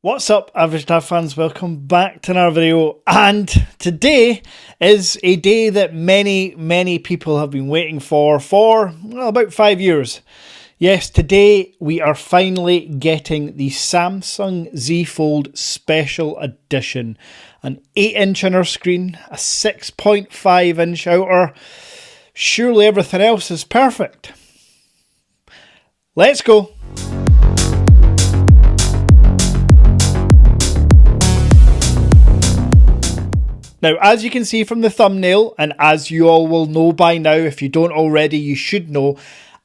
What's up, Average Dad fans? Welcome back to another video, and today is a day that many people have been waiting for about 5 years. Yes, today we are finally getting the Samsung Z Fold Special Edition. An 8-inch inner screen, a 6.5-inch outer. Surely everything else is perfect. Let's go. Now, as you can see from the thumbnail, and as you all will know by now, if you don't already, you should know,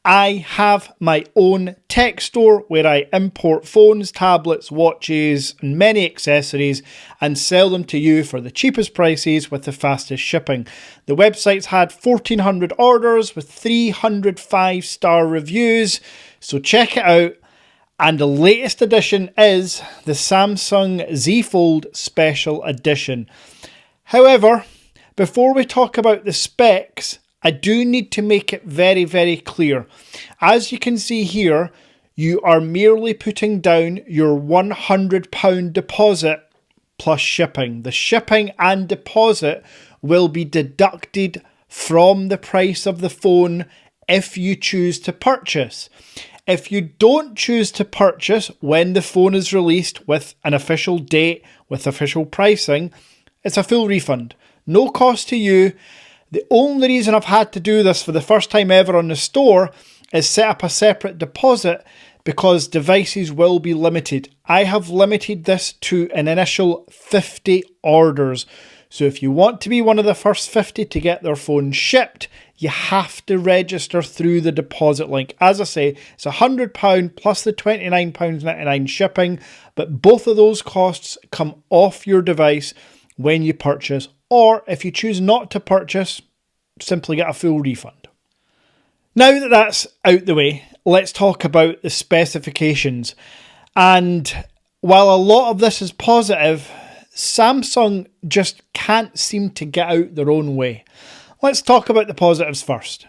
I have my own tech store where I import phones, tablets, watches, and many accessories and sell them to you for the cheapest prices with the fastest shipping. The website's had 1,400 orders with 300 5-star reviews, so check it out. And the latest edition is the Samsung Z Fold Special Edition. However, before we talk about the specs, I do need to make it very clear. As you can see here, you are merely putting down your £100 deposit plus shipping. The shipping and deposit will be deducted from the price of the phone if you choose to purchase. If you don't choose to purchase when the phone is released with an official date, with official pricing, it's a full refund. No cost to you. The only reason I've had to do this for the first time ever on the store is set up a separate deposit because devices will be limited. I have limited this to an initial 50 orders. So if you want to be one of the first 50 to get their phone shipped, you have to register through the deposit link. As I say, it's £100 plus the £29.99 shipping, but both of those costs come off your device when you purchase, or if you choose not to purchase, simply get a full refund. Now that that's out the way, let's talk about the specifications. And while a lot of this is positive, Samsung just can't seem to get out their own way. Let's talk about the positives first.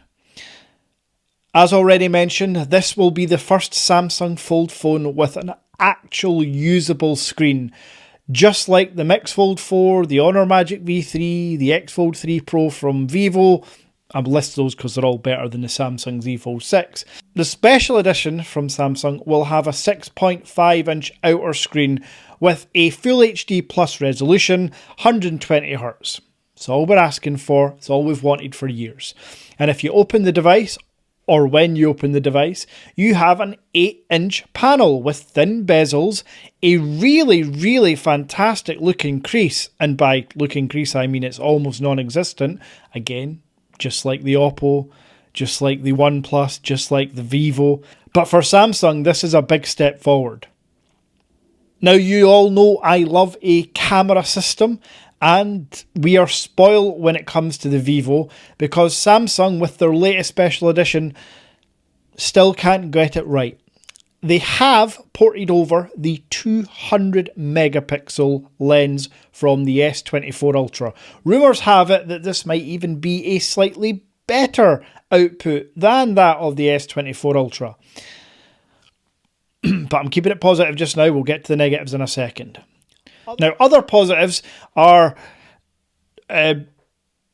As already mentioned, this will be the first Samsung Fold phone with an actual usable screen. Just like the Mix Fold 4, the Honor Magic V3, the X Fold 3 Pro from Vivo. I'll list those because they're all better than the Samsung Z Fold 6. The Special Edition from Samsung will have a 6.5-inch outer screen with a Full HD Plus resolution, 120Hz. It's all we're asking for. It's all we've wanted for years. And if you open the device, or when you open the device, you have an 8-inch panel with thin bezels, a really fantastic looking crease, and by looking crease I mean it's almost non-existent. Again, just like the Oppo, just like the OnePlus, just like the Vivo. But for Samsung, this is a big step forward. Now, you all know I love a camera system, and we are spoiled when it comes to the Vivo because Samsung, with their latest special edition, still can't get it right. They have ported over the 200 megapixel lens from the S24 Ultra. Rumours have it that this might even be a slightly better output than that of the S24 Ultra. But I'm keeping it positive just now. We'll get to the negatives in a second. Now, other positives are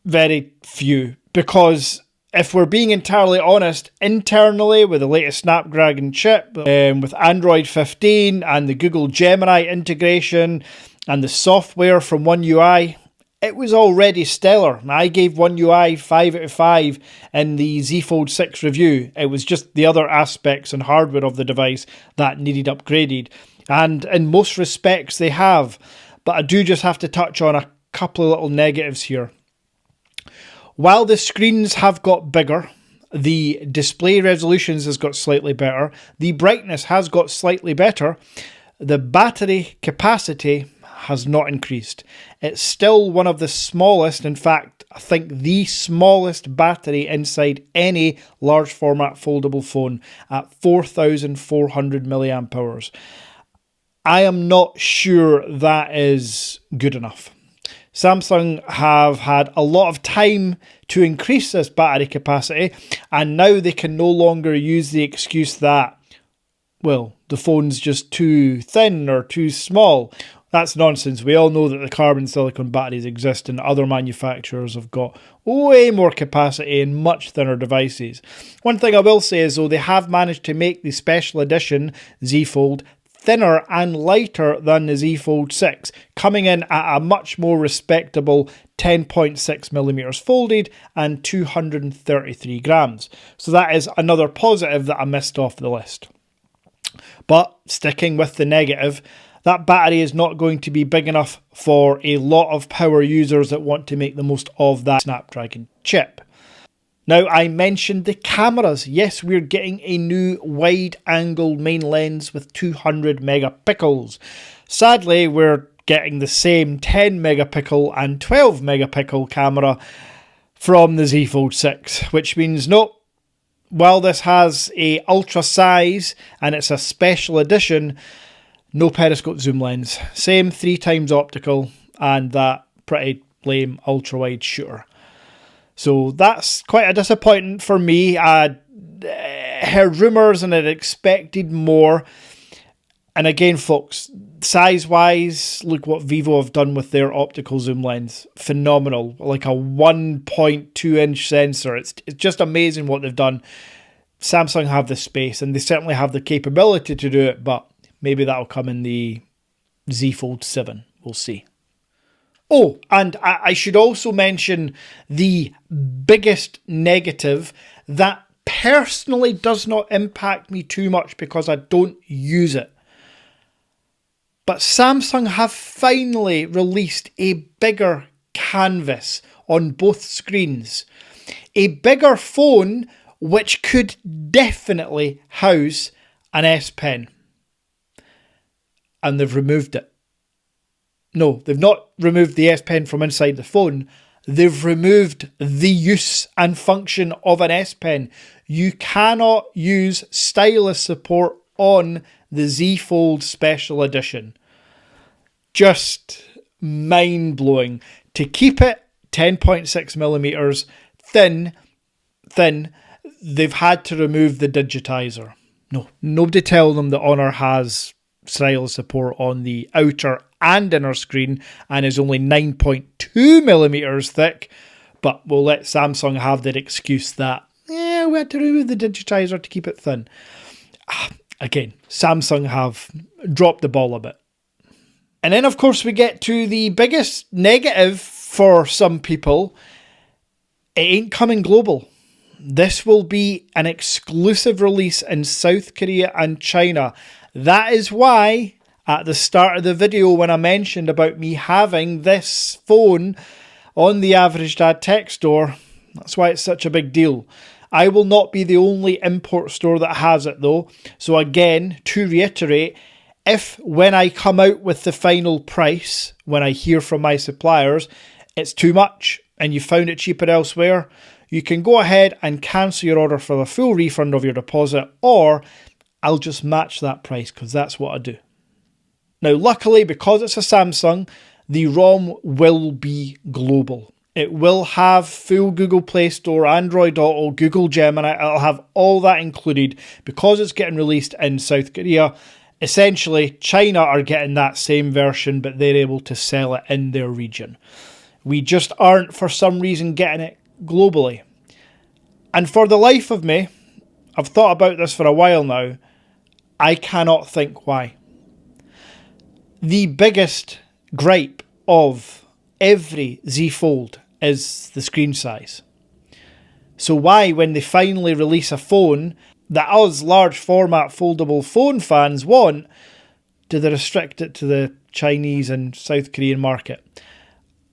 very few because if we're being entirely honest, internally with the latest Snapdragon chip, with Android 15 and the Google Gemini integration and the software from One UI, it was already stellar. I gave One UI 5 out of 5 in the Z Fold 6 review. It was just the other aspects and hardware of the device that needed upgraded. And in most respects they have. But I do just have to touch on a couple of little negatives here. While the screens have got bigger, the display resolutions has got slightly better, the brightness has got slightly better, the battery capacity has not increased. It's still one of the smallest, in fact, I think the smallest battery inside any large format foldable phone at 4,400 milliamp hours. I am not sure that is good enough. Samsung have had a lot of time to increase this battery capacity, and now they can no longer use the excuse that well, the phone's just too thin or too small. That's nonsense. We all know that the carbon silicon batteries exist and other manufacturers have got way more capacity and much thinner devices. One thing I will say is, though, they have managed to make the special edition Z Fold thinner and lighter than the Z Fold 6, coming in at a much more respectable 10.6mm folded and 233 grams. So that is another positive that I missed off the list. But sticking with the negative, that battery is not going to be big enough for a lot of power users that want to make the most of that Snapdragon chip. Now, I mentioned the cameras. Yes, we're getting a new wide-angle main lens with 200 megapixels. Sadly, we're getting the same 10 megapixel and 12 megapixel camera from the Z Fold 6, which means no, while this has a ultra size and it's a special edition, no periscope zoom lens. Same 3x optical and that pretty lame ultra-wide shooter. So that's quite a disappointment for me. I heard rumours and had expected more. And again, folks, size-wise, look what Vivo have done with their optical zoom lens. Phenomenal. Like a 1.2-inch sensor. It's just amazing what they've done. Samsung have the space and they certainly have the capability to do it, but maybe that'll come in the Z Fold 7. We'll see. Oh, and I should also mention the biggest negative that personally does not impact me too much because I don't use it. But Samsung have finally released a bigger canvas on both screens. A bigger phone which could definitely house an S Pen. And they've removed it. No, they've not removed the S Pen from inside the phone. They've removed the use and function of an S Pen. You cannot use stylus support on the Z Fold Special Edition. Just mind-blowing. To keep it 10.6mm thin, they've had to remove the digitizer. No, nobody tell them that Honor has stylus support on the outer and inner screen and is only 9.2mm thick, but we'll let Samsung have their excuse that we had to remove the digitizer to keep it thin. Again, Samsung have dropped the ball a bit. And then of course we get to the biggest negative for some people. It ain't coming global. This will be an exclusive release in South Korea and China. That is why at the start of the video when I mentioned about me having this phone on the Average Dad Tech Store, that's why it's such a big deal. I will not be the only import store that has it though. So again, to reiterate, if when I come out with the final price, when I hear from my suppliers, it's too much and you found it cheaper elsewhere, you can go ahead and cancel your order for a full refund of your deposit, or I'll just match that price because that's what I do. Now, luckily, because it's a Samsung, the ROM will be global. It will have full Google Play Store, Android Auto, Google Gemini. It'll have all that included because it's getting released in South Korea. Essentially, China are getting that same version, but they're able to sell it in their region. We just aren't, for some reason, getting it globally. And for the life of me, I've thought about this for a while now, I cannot think why. The biggest gripe of every Z Fold is the screen size. So why, when they finally release a phone that us large format foldable phone fans want, do they restrict it to the Chinese and South Korean market?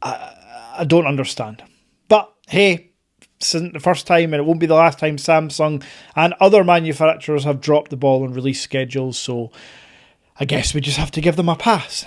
I don't understand. But hey, this isn't the first time and it won't be the last time Samsung and other manufacturers have dropped the ball on release schedules, so I guess we just have to give them a pass.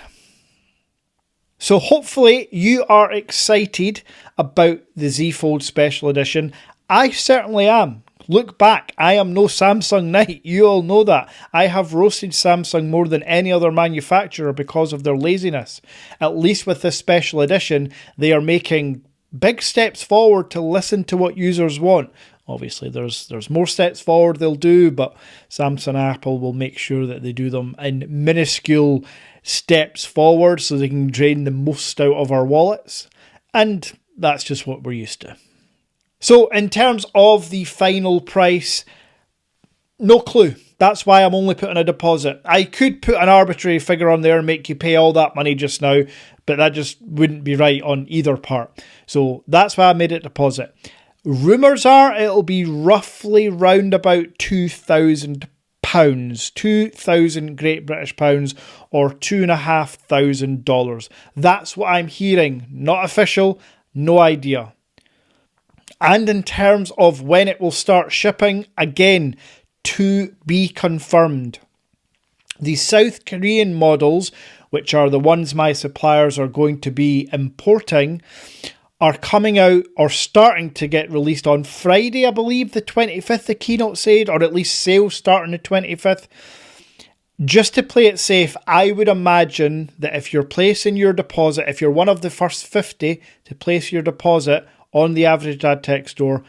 So hopefully you are excited about the Z Fold Special Edition. I certainly am. Look back, I am no Samsung knight, you all know that. I have roasted Samsung more than any other manufacturer because of their laziness. At least with this special edition, they are making big steps forward to listen to what users want. Obviously, there's more steps forward they'll do, but Samsung and Apple will make sure that they do them in minuscule steps forward so they can drain the most out of our wallets. And that's just what we're used to. So in terms of the final price, no clue. That's why I'm only putting a deposit. I could put an arbitrary figure on there and make you pay all that money just now, but that just wouldn't be right on either part. So that's why I made it deposit. Rumours are it'll be roughly round about £2,000, 2,000 Great British pounds, or $2,500. That's what I'm hearing. Not official, no idea. And in terms of when it will start shipping, again, to be confirmed. The South Korean models, which are the ones my suppliers are going to be importing, are coming out or starting to get released on Friday, I believe, the 25th, the keynote said, or at least sales starting the 25th. Just to play it safe, I would imagine that if you're placing your deposit, if you're one of the first 50 to place your deposit on the Average Dad Tech Store,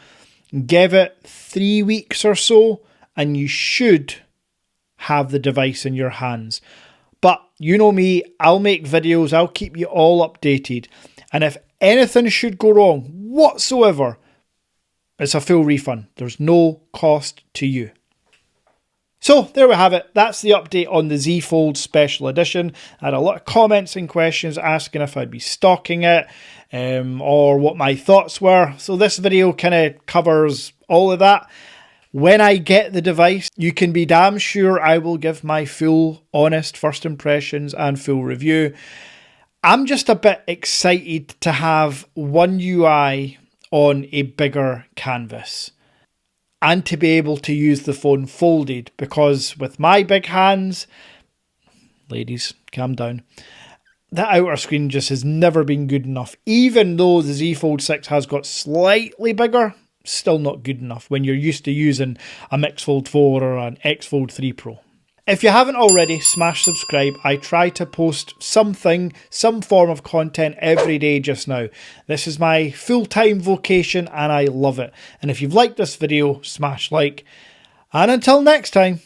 give it 3 weeks or so, and you should have the device in your hands. But you know me, I'll make videos, I'll keep you all updated. And if anything should go wrong whatsoever, it's a full refund. There's no cost to you. So there we have it. That's the update on the Z Fold Special Edition. I had a lot of comments and questions asking if I'd be stocking it or what my thoughts were. So this video kind of covers all of that. When I get the device, you can be damn sure I will give my full, honest first impressions and full review. I'm just a bit excited to have One UI on a bigger canvas and to be able to use the phone folded, because with my big hands, ladies, calm down, the outer screen just has never been good enough. Even though the Z Fold 6 has got slightly bigger, still not good enough when you're used to using a Mix Fold 4 or an X Fold 3 Pro. If you haven't already, smash subscribe. I try to post some form of content every day just now. This is my full-time vocation and I love it. And if you've liked this video, smash like. And until next time.